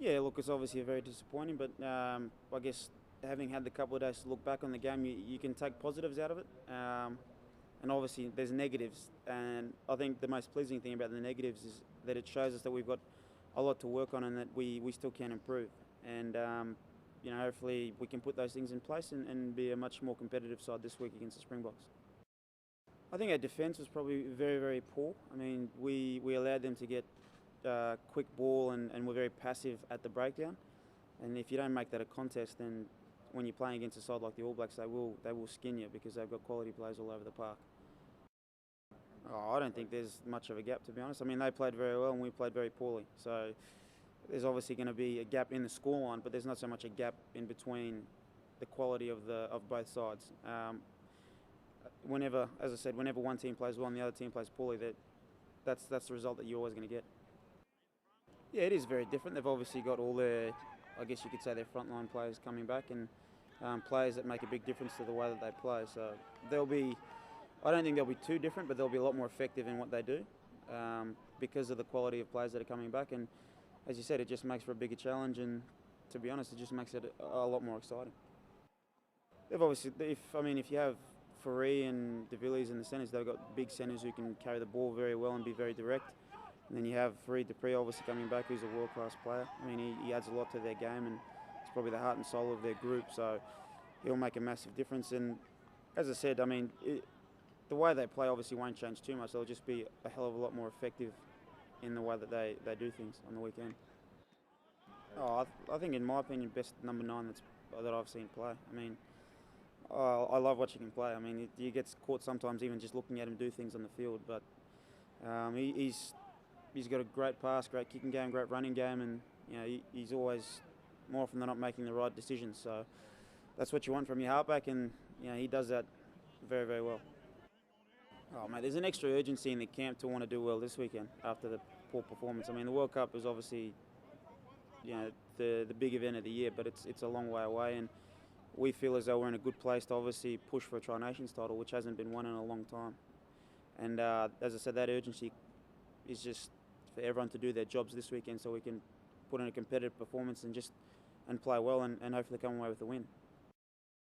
Yeah, look, it's obviously very disappointing, but I guess having had the couple of days to look back on the game, you can take positives out of it. And obviously there's negatives, and I think the most pleasing thing about the negatives is that it shows us that we've got a lot to work on and that we still can improve. And hopefully we can put those things in place and be a much more competitive side this week against the Springboks. I think our defence was probably very, very poor. I mean, we allowed them to get quick ball and were very passive at the breakdown. And if you don't make that a contest, then when you're playing against a side like the All Blacks, they will skin you because they've got quality players all over the park. Oh, I don't think there's much of a gap, to be honest. I mean, they played very well and we played very poorly. So there's obviously going to be a gap in the scoreline, but there's not so much a gap in between the quality of both sides. Whenever, as I said, whenever one team plays well and the other team plays poorly, that's the result that you're always going to get. Yeah, it is very different. They've obviously got all their, I guess you could say, their frontline players coming back and players that make a big difference to the way that they play. So I don't think they'll be too different, but they'll be a lot more effective in what they do because of the quality of players that are coming back. And as you said, it just makes for a bigger challenge, and to be honest, it just makes it a lot more exciting. They've obviously, if you have Fourie and De Villiers in the centres, they've got big centres who can carry the ball very well and be very direct. And then you have Fourie du Preez obviously coming back, who's a world-class player. I mean, he adds a lot to their game and he's probably the heart and soul of their group, so he'll make a massive difference. And as I said, I mean, the way they play obviously won't change too much. They'll just be a hell of a lot more effective in the way that they do things on the weekend. Oh, I think, in my opinion, best number 9 that I've seen play. I mean, I love watching him play. I mean, he gets caught sometimes even just looking at him do things on the field, but he's got a great pass, great kicking game, great running game, and he's always, more often than not, making the right decisions. So that's what you want from your halfback, and he does that very, very well. Oh mate, there's an extra urgency in the camp to want to do well this weekend after the poor performance. I mean, the World Cup is obviously the big event of the year, but it's a long way away, and we feel as though we're in a good place to obviously push for a Tri-Nations title, which hasn't been won in a long time. And as I said, that urgency is just for everyone to do their jobs this weekend so we can put in a competitive performance and play well and hopefully come away with a win.